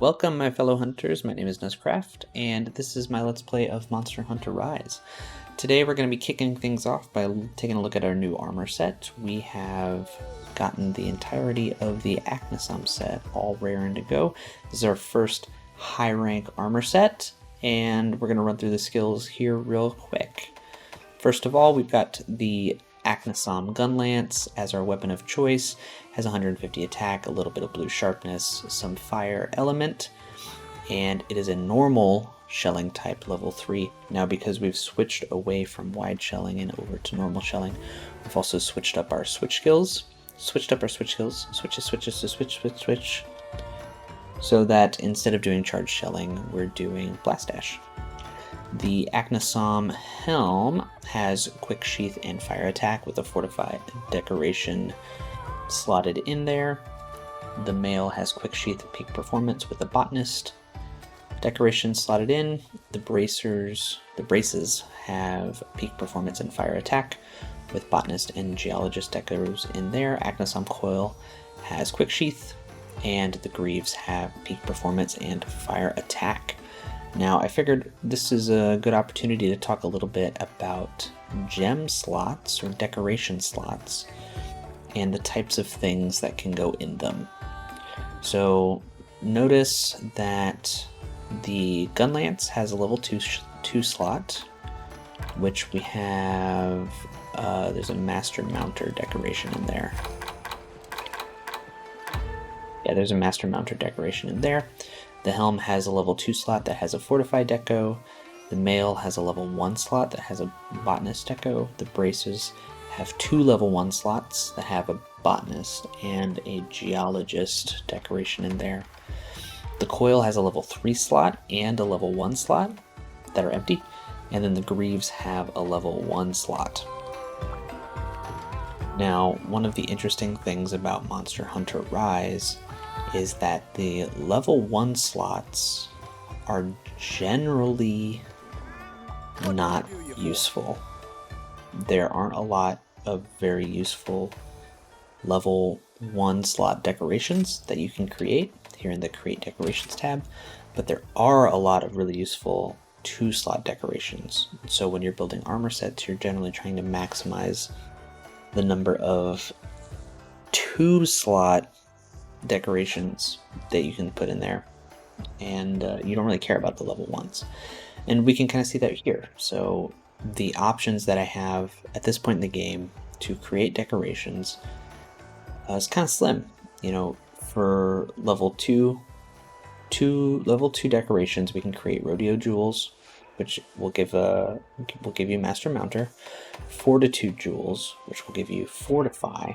Welcome, my fellow hunters. My name is Nuzcraft, and this is my Let's Play of Monster Hunter Rise. Today we're going to be kicking things off by taking a look at our new armor set. We have gotten the entirety of the Acnosum set, all raring to go. This is our first high rank armor set, and we're going to run through the skills here real quick. First of all, we've got the Acnosum Gunlance as our weapon of choice. Has 150 attack, a little bit of blue sharpness, some fire element, and it is a normal shelling type, level 3. Now, because we've switched away from wide shelling and over to normal shelling, we've also switched up our switch skills. Switch, so that instead of doing charge shelling, we're doing blast dash. The Acnosum helm has quick sheath and fire attack with a fortified decoration slotted in there. The mail has quick sheath and peak performance with a botanist decoration slotted in. The braces have peak performance and fire attack with botanist and geologist decors in there. Acnosum coil has quick sheath, and the greaves have peak performance and fire attack. Now, I figured this is a good opportunity to talk a little bit about gem slots or decoration slots and the types of things that can go in them. So notice that the Gunlance has a level 2 slot, which we have, there's a Master Mounter decoration in there. Yeah, there's a Master Mounter decoration in there. The helm has a level 2 slot that has a fortified deco. The mail has a level 1 slot that has a botanist deco. The braces have 2 level 1 slots that have a botanist and a geologist decoration in there. The coil has a level 3 slot and a level 1 slot that are empty, and then the greaves have a level 1 slot. Now, one of the interesting things about Monster Hunter Rise is that the level 1 slots are generally not useful. There aren't a lot of very useful level 1 slot decorations that you can create here in the Create Decorations tab, but there are a lot of really useful 2 slot decorations. So when you're building armor sets, you're generally trying to maximize the number of 2 slot decorations that you can put in there, and you don't really care about the level 1s. And we can kind of see that here. So the options that I have at this point in the game to create decorations is kind of slim. You know, for level 2 decorations, we can create rodeo jewels, which will give you Master Mounter, Fortitude jewels, which will give you Fortify,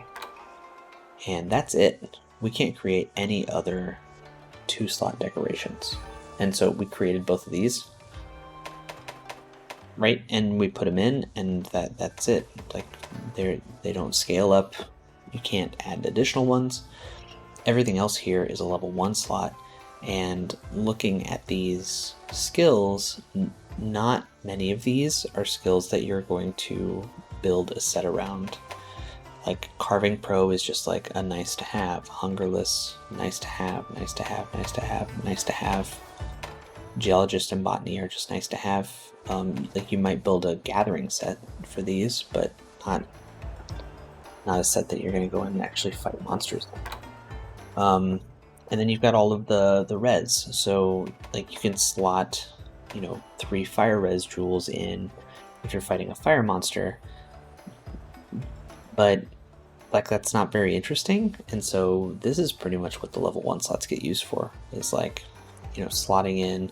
and that's it. We can't create any other 2 slot decorations, and so we created both of these, right? And we put them in, and that's it. Like, they don't scale up. You can't add additional ones. Everything else here is a level 1 slot, and looking at these skills, not many of these are skills that you're going to build a set around. Like, Carving Pro is just like a nice to have. Hungerless, nice to have, nice to have, nice to have, nice to have. Geologist and Botany are just nice to have. Like, you might build a gathering set for these, but not a set that you're going to go in and actually fight monsters. And then you've got all of the res. So, like, you can slot, 3 fire res jewels in if you're fighting a fire monster. But, like, that's not very interesting. And so this is pretty much what the level 1 slots get used for. Is like, slotting in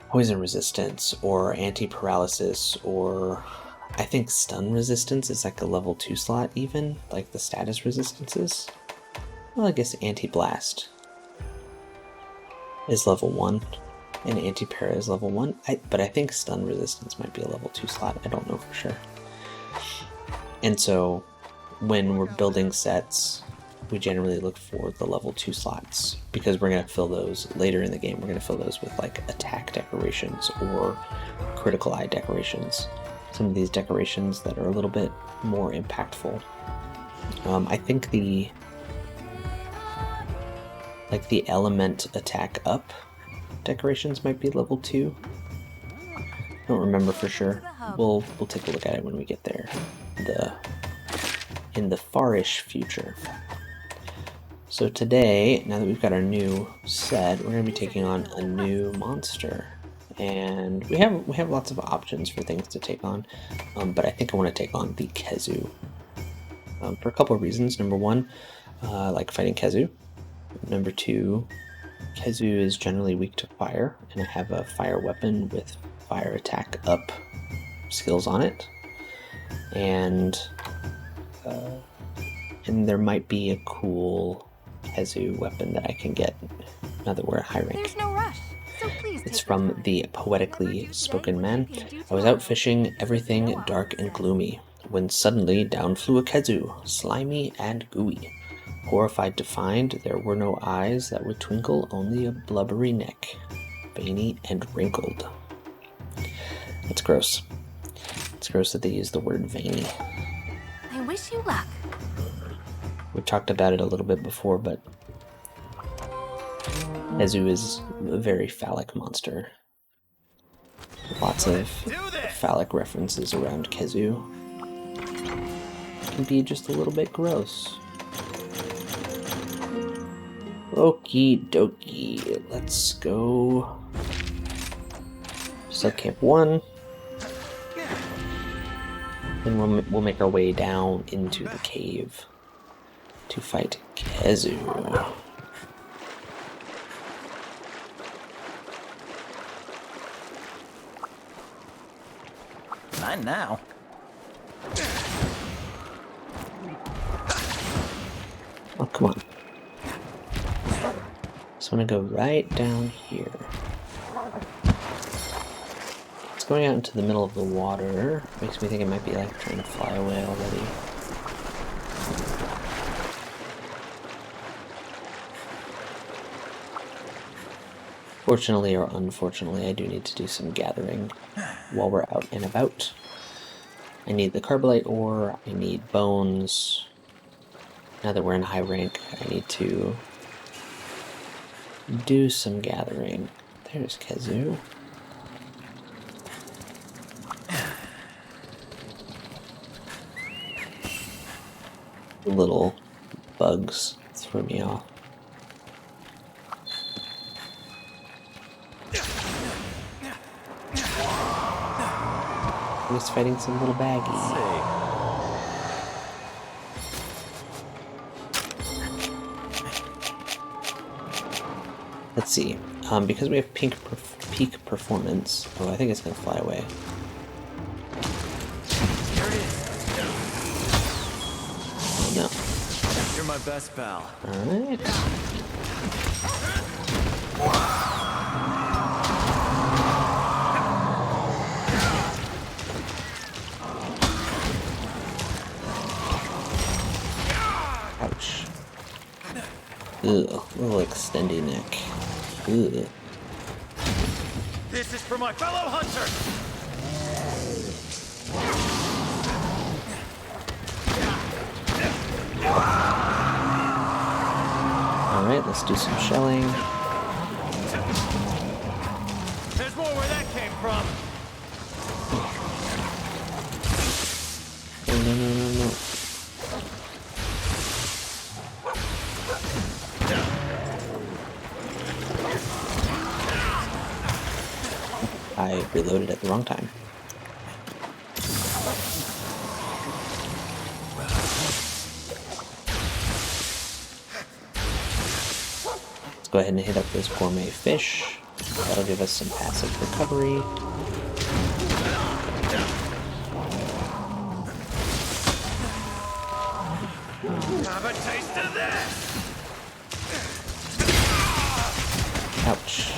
poison resistance or anti-paralysis, or I think stun resistance is like a level 2 slot even, like the status resistances. Well, I guess anti-blast is level 1 and anti-para is level 1, but I think stun resistance might be a level 2 slot. I don't know for sure. And so when we're building sets, we generally look for the level 2 slots, because we're going to fill those later in the game. We're going to fill those with like attack decorations or critical eye decorations. Some of these decorations that are a little bit more impactful. I think the Like the element attack up decorations might be level 2. Don't remember for sure. We'll take a look at it when we get there. In the farish future. So today, now that we've got our new set, we're going to be taking on a new monster. And we have lots of options for things to take on, but I think I want to take on the Khezu. For a couple of reasons. Number one, I like fighting Khezu. Number two, Khezu is generally weak to fire, and I have a fire weapon with fire attack up skills on it. And there might be a cool Khezu weapon that I can get now that we're at high rank. There's no rush, so please it's from the Poetically Spoken Man. I was out fishing, everything dark and gloomy, when suddenly down flew a Khezu, slimy and gooey. Horrified to find there were no eyes that would twinkle, only a blubbery neck, veiny and wrinkled. That's gross. It's gross that they use the word veiny. I wish you luck. We talked about it a little bit before, but Khezu is a very phallic monster. Lots of phallic references around Khezu. Can be just a little bit gross. Okie dokie, let's go. Subcamp 1. Then we'll make our way down into the cave to fight Khezu. Mine now. Oh, come on. So I'm gonna go right down here. It's going out into the middle of the water. Makes me think it might be like trying to fly away already. Fortunately or unfortunately, I do need to do some gathering while we're out and about. I need the Carbolite ore, I need bones. Now that we're in high rank, I need to do some gathering. There's Khezu. The little bugs throw me off. He's fighting some little baggy. Let's see. Because we have peak performance. Oh, I think it's gonna fly away. Oh, no. You're my best pal. All right. Ouch. Ugh, little extendy neck. Ugh. This is for my fellow hunter. Alright, let's do some shelling. There's more where that came from. Oh, no. I reloaded at the wrong time. Let's go ahead and hit up this gourmet fish. That'll give us some passive recovery. Have a taste of this. Ouch.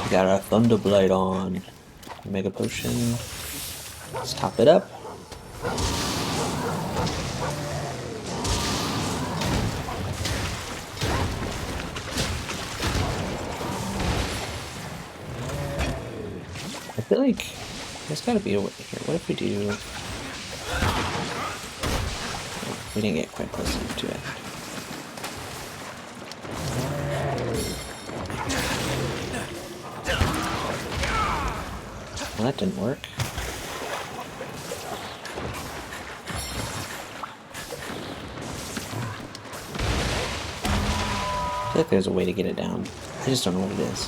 We got our Thunderblight on. Mega Potion. Let's top it up. I feel like there's gotta be a way here. What if we do... Oh, we didn't get quite close enough to it. Well, that didn't work. I feel like there's a way to get it down. I just don't know what it is.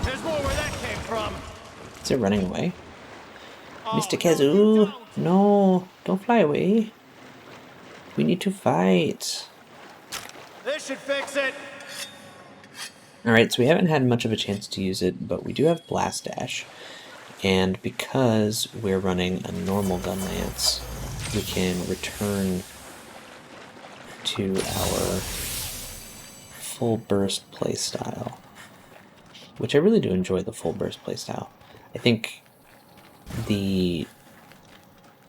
There's more where that came from. Is it running away? Oh, Mr. no, Khezu! you don't. No! Don't fly away! We need to fight! This should fix it. Alright, so we haven't had much of a chance to use it, but we do have Blast Dash. And because we're running a normal Gunlance, we can return to our full burst playstyle. Which I really do enjoy the full burst playstyle. I think the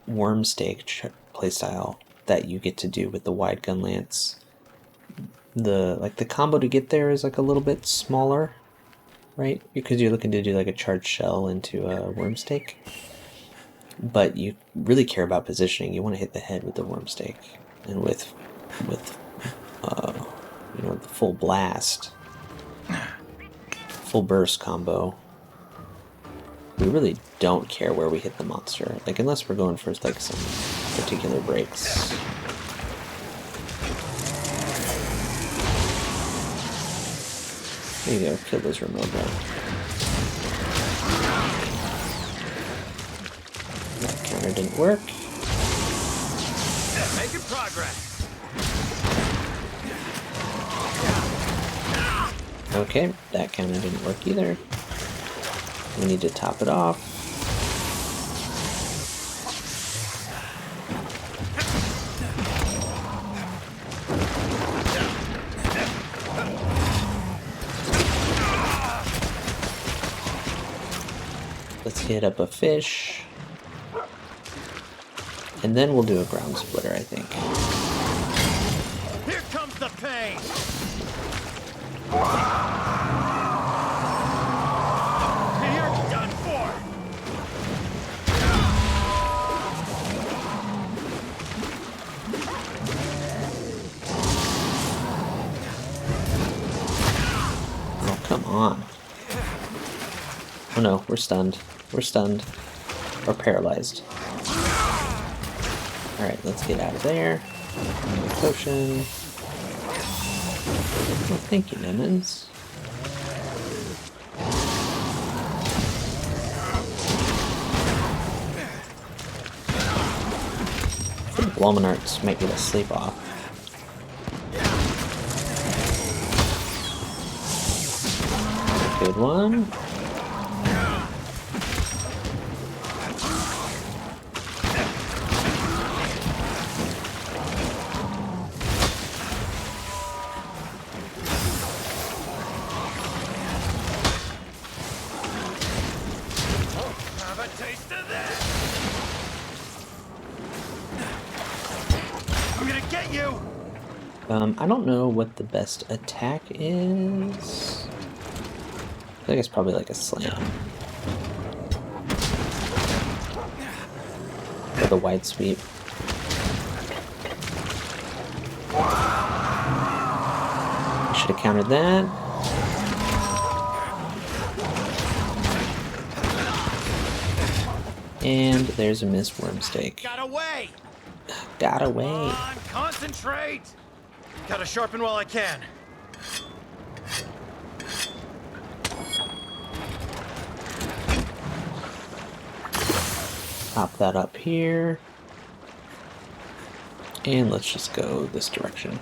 worm stake playstyle that you get to do with the wide Gunlance, the combo to get there is like a little bit smaller, right? Because you're looking to do like a charged shell into a worm stake. But you really care about positioning. You want to hit the head with the worm stake, and with you know, the full blast, full burst combo. We really don't care where we hit the monster, like unless we're going for like some particular breaks. There you go, kill those remote right. That counter didn't work. Making progress. Okay, that counter didn't work either. We need to top it off. Let's hit up a fish. And then we'll do a ground splitter, I think. Here comes the pain. You're done for. Oh, come on. Oh no, we're stunned. We're stunned. Or paralyzed. Alright, let's get out of there. Another potion. Oh, thank you, Lemons. I think Walmanarts might get a sleep off. Good one. Have a taste of this. I'm gonna get you. I don't know what the best attack is. I think it's probably like a slam. Or the wide sweep. I should have countered that. And there's a missed worm stake. Got away. Got away. Come on, concentrate. Gotta sharpen while I can. Pop that up here. And let's just go this direction.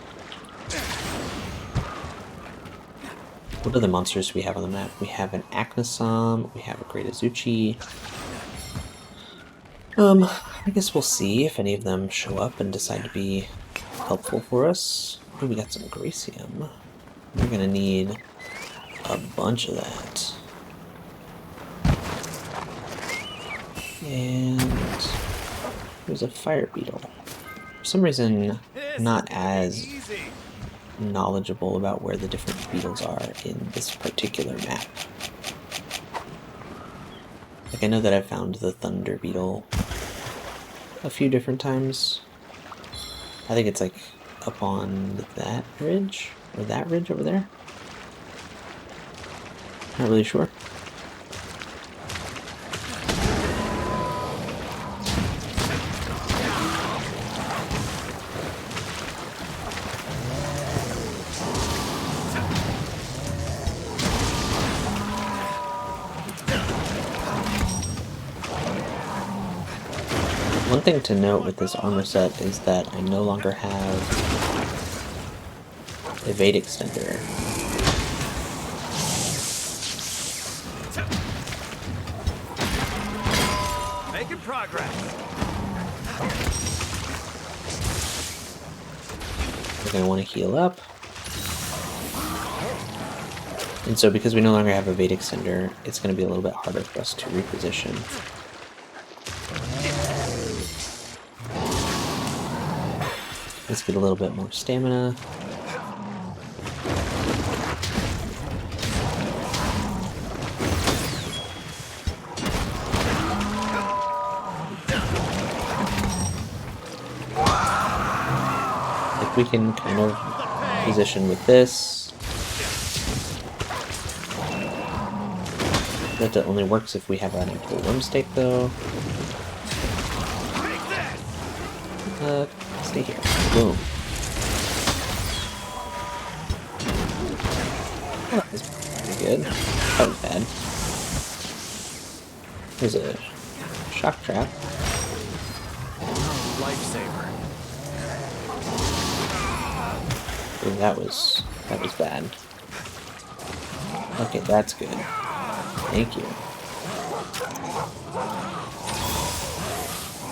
What other monsters do we have on the map? We have an Aknasom, we have a Great Azuchi. I guess we'll see if any of them show up and decide to be helpful for us. Oh, we got some Gracium. We're gonna need a bunch of that. And there's a fire beetle. For some reason, I'm not as Easy. knowledgeable about where the different beetles are in this particular map. Like, I know that I found the thunder beetle a few different times. I think it's like up on that ridge, or that ridge over there. Not really sure. One thing to note with this armor set is that I no longer have Evade Extender. Making progress. We're going to want to heal up. And so because we no longer have Evade Extender, it's going to be a little bit harder for us to reposition. Let's get a little bit more stamina. If we can kind of position with this. That only works if we have an actual worm stake though. Stay here. Boom. Oh, that was pretty good. That was bad. There's a shock trap. Lifesaver. Ooh, that was bad. Okay, that's good. Thank you.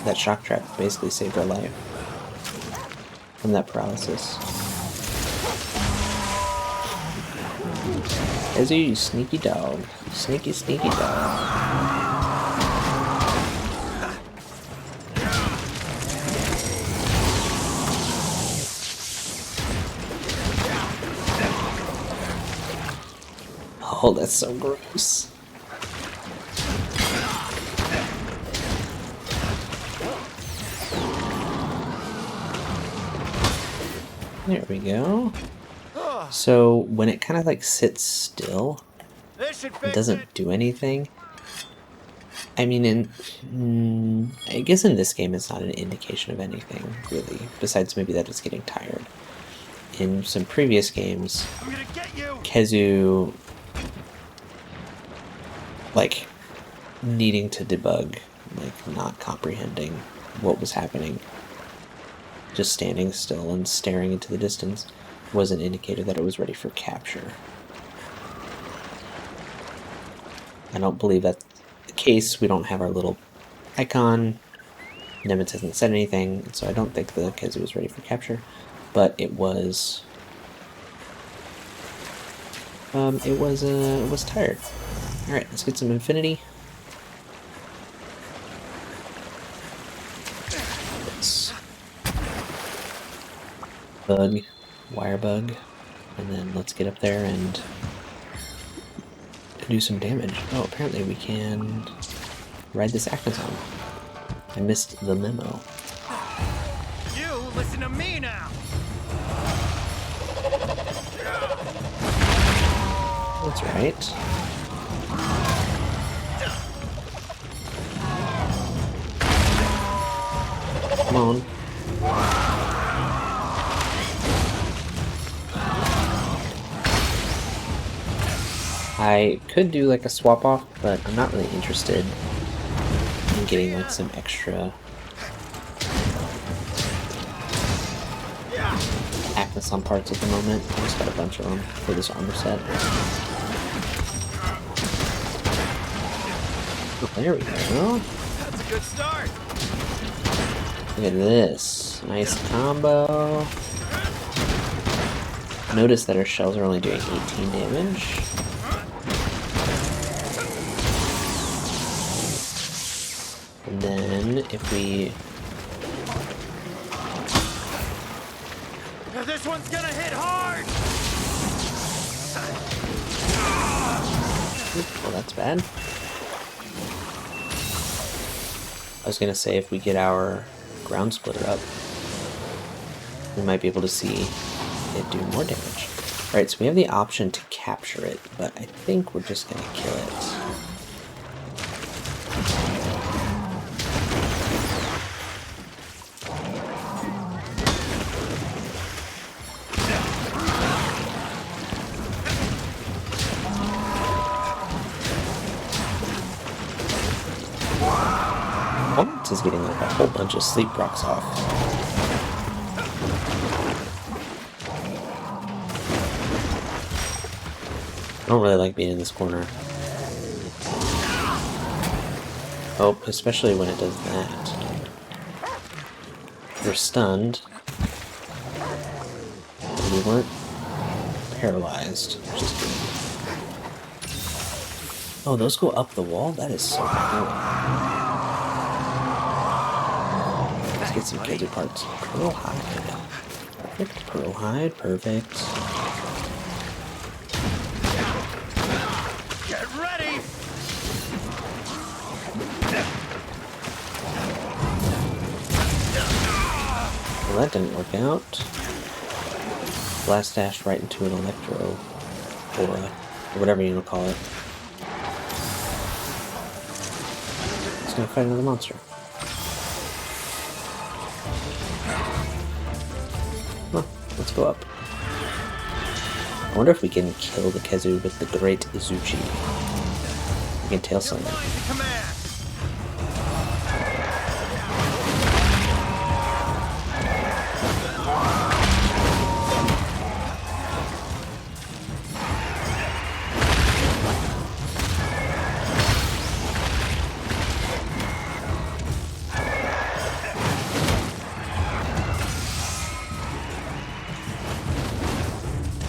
That shock trap basically saved our life from that paralysis. Khezu, you sneaky dog. Sneaky, sneaky dog. Oh, that's so gross. There we go. So when it kind of like sits still, it doesn't do anything. I mean, I guess in this game it's not an indication of anything, really, besides maybe that it's getting tired. In some previous games, Khezu, like, needing to debug, like, not comprehending what was happening, just standing still and staring into the distance, was an indicator that it was ready for capture. I don't believe that's the case. We don't have our little icon. Nemitz hasn't said anything, so I don't think the Khezu was ready for capture. But it was. It was tired. All right, let's get some infinity. Let's bug, wire bug, and then let's get up there and do some damage. Oh, apparently we can ride this Acnazon. I missed the memo. You listen to me now. That's right. Come on. I could do like a swap off, but I'm not really interested in getting like some extra Acnazon parts at the moment. I just got a bunch of them for this armor set. Oh, there we go. That's a good start. Look at this. Nice combo. Notice that our shells are only doing 18 damage. And then if we... This one's gonna hit hard. Well, that's bad. I was gonna say if we get our ground splitter up, we might be able to see it do more damage. Alright, so we have the option to capture it, but I think we're just gonna kill it. Oh, is getting like a whole bunch of sleep rocks off. I don't really like being in this corner. Oh, especially when it does that. We're stunned. And we weren't paralyzed, which is good. Oh, those go up the wall? That is so cool. Let's get some Khezu parts. Pearl hide. Perfect. Pearl hide. Perfect. Get ready! Well, that didn't work out. Blast dash right into an electro aura, or whatever you want to call it. It's gonna fight another monster. Huh, let's go up. I wonder if we can kill the Khezu with the Great Izuchi. We can tail summon.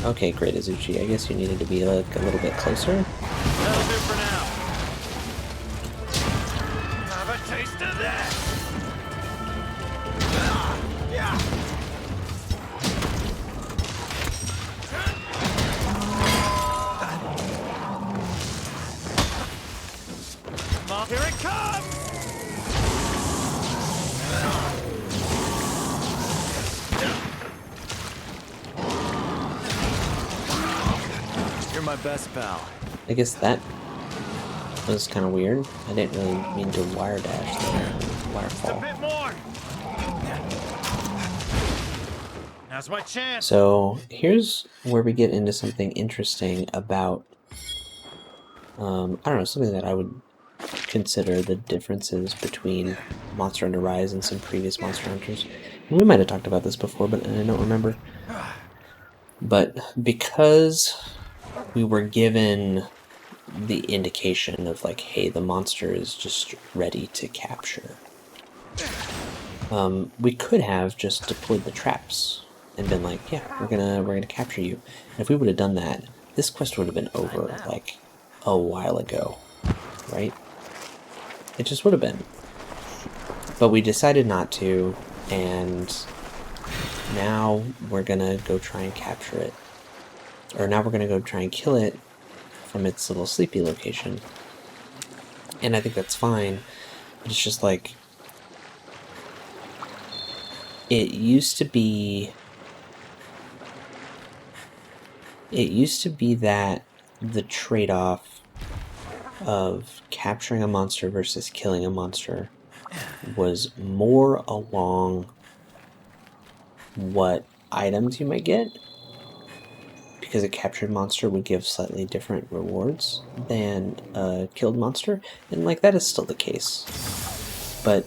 Okay, Great Izuchi, I guess you needed to be like a little bit closer. That'll do for now. Have a taste of that. Here it comes! You're my best pal. I guess that was kind of weird. I didn't really mean to wire dash there. Wire fall. A bit more. Now's my chance. So here's where we get into something interesting about, I don't know, something that I would consider the differences between Monster Hunter Rise and some previous Monster Hunters. We might have talked about this before, but I don't remember. But because we were given the indication of like, hey, the monster is just ready to capture, we could have just deployed the traps and been like, yeah, we're gonna capture you. And if we would have done that, this quest would have been over like a while ago, right? It just would have been. But we decided not to, and now we're gonna go try and capture it. Or now we're gonna go try and kill it from its little sleepy location. And I think that's fine. But it's just like, it used to be that the trade-off of capturing a monster versus killing a monster was more along what items you might get, because a captured monster would give slightly different rewards than a killed monster, and like that is still the case. But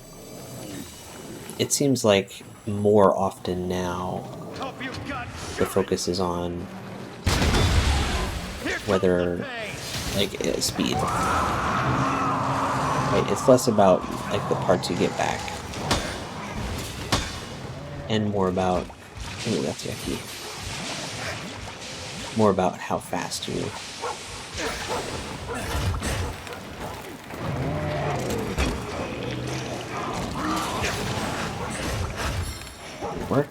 it seems like more often now the focus is on whether like speed. Right? It's less about like the parts you get back and more about, ooh, that's yucky. More about how fast you move. Work.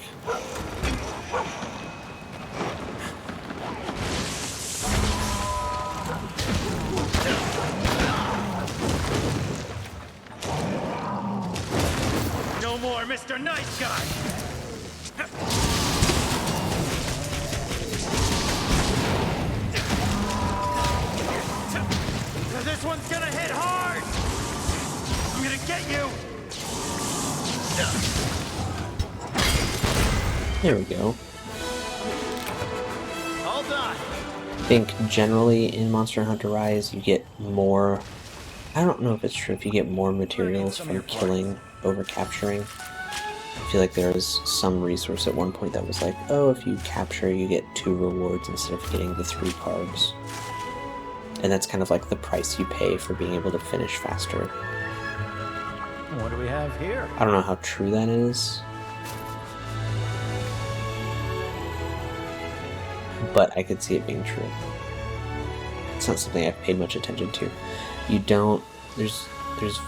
No more Mr. Nice Guy. 'Cause this one's gonna hit hard! I'm gonna get you! There we go. All done! I think generally in Monster Hunter Rise you get more... I don't know if it's true if you get more materials from killing over capturing. I feel like there was some resource at one point that was like, oh, if you capture you get 2 rewards instead of getting the 3 carbs. And that's kind of like the price you pay for being able to finish faster. What do we have here? I don't know how true that is, but I could see it being true. It's not something I've paid much attention to. You don't, there's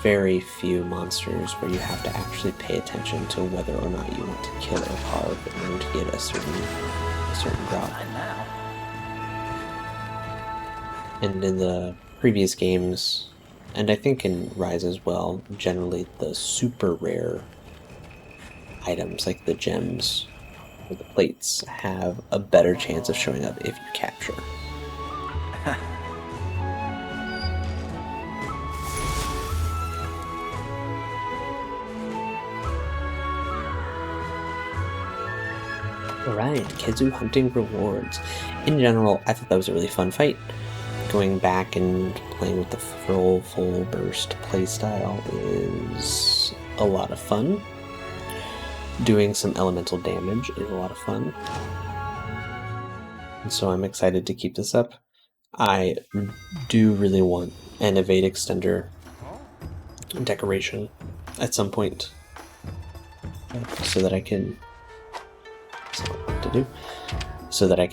very few monsters where you have to actually pay attention to whether or not you want to kill or carve in order to get a certain drop. And in the previous games, and I think in Rise as well, generally the super rare items like the gems or the plates have a better chance of showing up if you capture. Alright, Khezu hunting rewards. In general, I thought that was a really fun fight. Going back and playing with the full burst playstyle is a lot of fun. Doing some elemental damage is a lot of fun. And so I'm excited to keep this up. I do really want an evade extender decoration at some point so that I can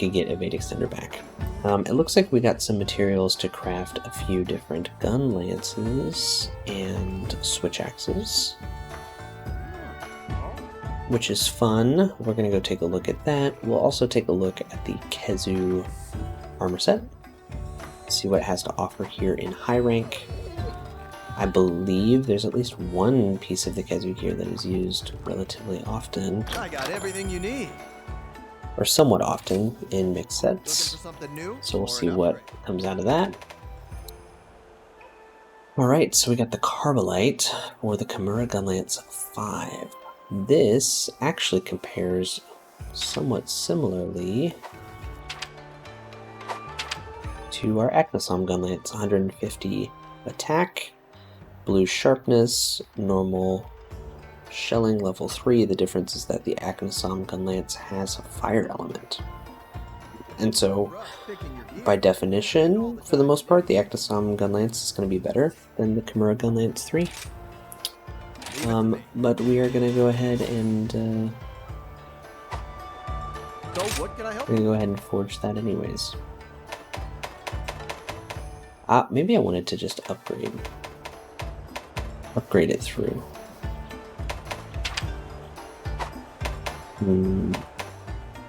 get evade extender back. It looks like we got some materials to craft a few different gun lances and switch axes, which is fun. We're gonna go take a look at that. We'll also take a look at the Khezu armor set, see what it has to offer here in high rank. I believe there's at least one piece of the Khezu gear that is used relatively often. I got everything you need. Or somewhat often in mixed sets. Looking for something new? So we'll see what comes out of that. Alright, so we got the Carbolite or the Kimura Gunlance 5. This actually compares somewhat similarly to our Acnosom Gunlance. 150 attack, blue sharpness, normal shelling level 3. The difference is that the Acnosom Gunlance has a fire element. And so, by definition, for the most part, the Acnosom Gunlance is going to be better than the Kimura Gunlance 3. But we are going to go ahead and forge that anyways. Maybe I wanted to just upgrade it through.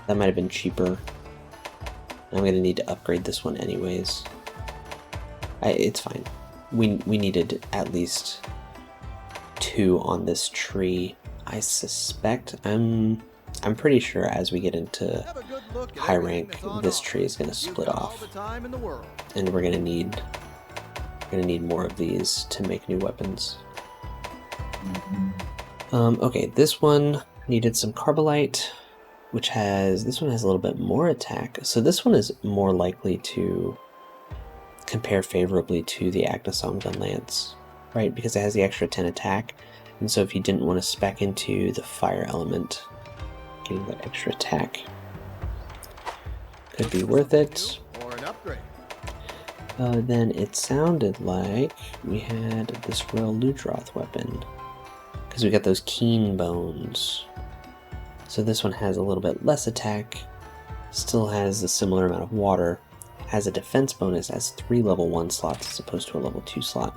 That might have been cheaper. I'm gonna need to upgrade this one anyways. It's fine. We needed at least 2 on this tree. I suspect, I'm pretty sure as we get into high rank, this tree is gonna split off, and we're gonna need more of these to make new weapons. Okay, this one needed some Carbolite, this one has a little bit more attack, so this one is more likely to compare favorably to the Acnosom Gunlance, right? Because it has the extra 10 attack, and so if you didn't want to spec into the fire element, getting that extra attack could be worth it. Or an upgrade. Then it sounded like we had this Royal Ludroth weapon, because we got those keen bones. So this one has a little bit less attack, still has a similar amount of water, has a defense bonus, has 3 level 1 slots as opposed to a level 2 slot,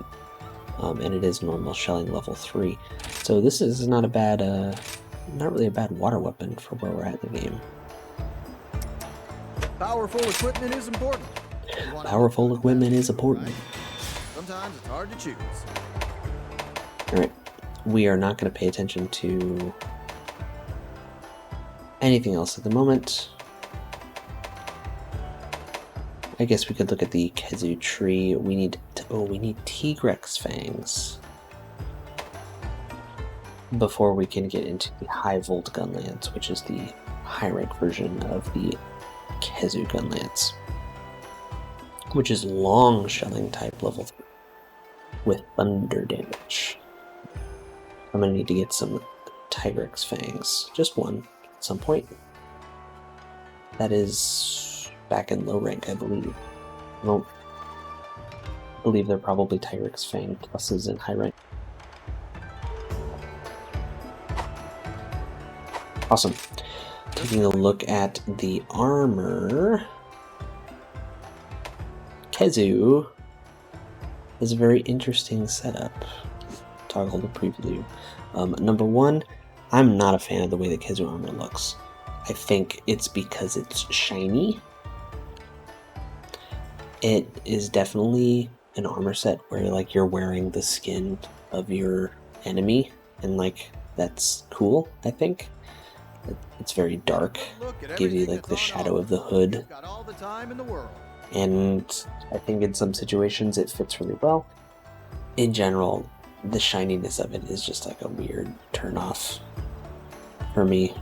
and it is normal shelling level 3. So this is not a bad, not really a bad water weapon for where we're at in the game. Powerful equipment is important. Powerful equipment is important. Sometimes it's hard to choose. Alright, we are not going to pay attention to anything else at the moment. I guess we could look at the Khezu tree. We need to Oh, we need Tigrex fangs before we can get into the high volt Gunlance, which is the high rank version of the Khezu Gunlance, which is long shelling type level 3 with thunder damage. I'm gonna need to get some Tigrex fangs, just one at some point. That is back in low rank, I believe. I don't believe they're probably Tigrex fang pluses in high rank. Awesome. Taking a look at the armor, Khezu is a very interesting setup. Toggle the preview. Number one, I'm not a fan of the way the Khezu armor looks. I think it's because it's shiny. It is definitely an armor set where like you're wearing the skin of your enemy, and like that's cool, I think. It's very dark, gives you like the shadow of the hood, and I think in some situations it fits really well. In general, the shininess of it is just like a weird turn-off for me.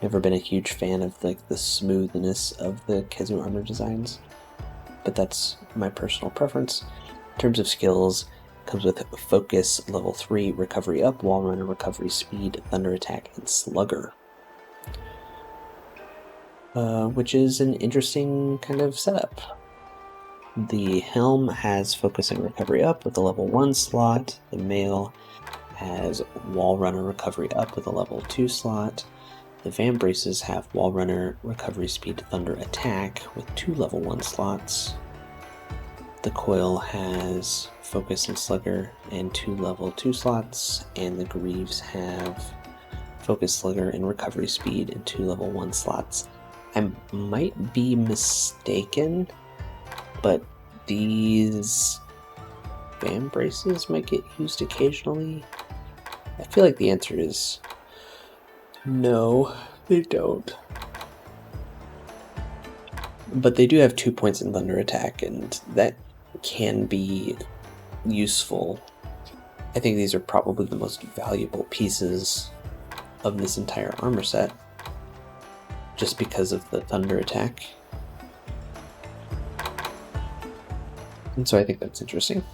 Never been a huge fan of like the smoothness of the Khezu armor designs, but that's my personal preference. In terms of skills, comes with Focus, level 3, Recovery Up, Wall Runner, Recovery Speed, Thunder Attack, and Slugger. Which is an interesting kind of setup. The Helm has Focus and Recovery Up with a level 1 slot. The Mail has Wall Runner, Recovery Up with a level 2 slot. The Van Braces have Wall Runner, Recovery Speed, Thunder Attack with 2 level 1 slots. The Coil has Focus and Slugger and 2 level 2 slots, and the Greaves have Focus, Slugger, and Recovery Speed and 2 level 1 slots. I might be mistaken, but these Van Braces might get used occasionally. I feel like the answer is no, they don't. But they do have 2 points in Thunder Attack, and that can be useful. I think these are probably the most valuable pieces of this entire armor set, just because of the Thunder Attack. And so I think that's interesting.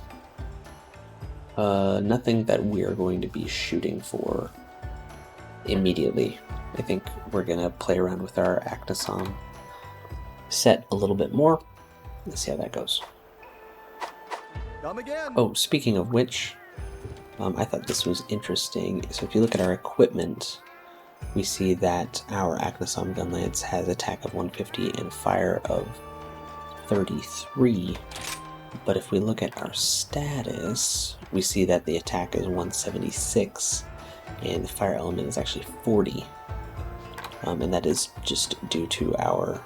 Nothing that we are going to be shooting for immediately. I think we're going to play around with our Actisom set a little bit more. Let's see how that goes. Come again. Oh, speaking of which, I thought this was interesting. So if you look at our equipment, we see that our Actisom Gunlance has attack of 150 and fire of 33. But if we look at our status, we see that the attack is 176 and the fire element is actually 40. And that is just due to our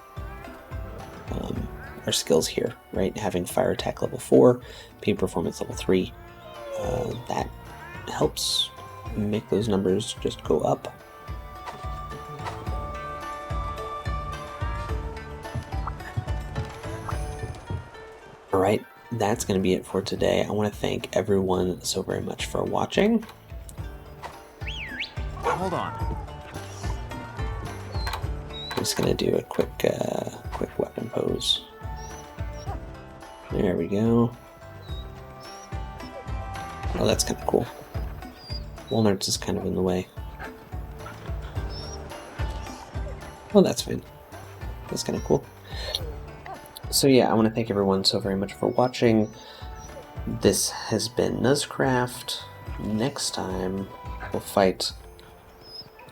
skills here, right? Having fire attack level 4, pain performance level 3, that helps make those numbers just go up. Alright, that's going to be it for today. I want to thank everyone so very much for watching. Hold on. I'm just going to do a quick weapon pose. There we go. Oh, that's kind of cool. Walnuts is kind of in the way. Oh, that's fine. That's kind of cool. So yeah, I want to thank everyone so very much for watching. This has been Nuzcraft. Next time,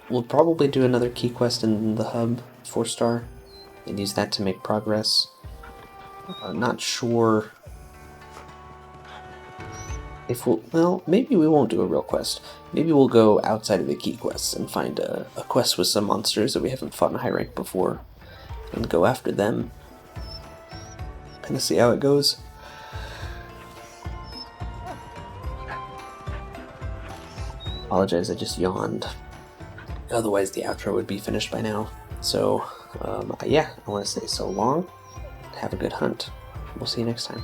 we'll probably do another key quest in the hub, 4-star, and use that to make progress. Not sure if well, maybe we won't do a real quest. Maybe we'll go outside of the key quests and find a quest with some monsters that we haven't fought in high rank before, and go after them. Kind of see how it goes. Apologize, I just yawned. Otherwise the outro would be finished by now. So, yeah, I want to say so long. Have a good hunt. We'll see you next time.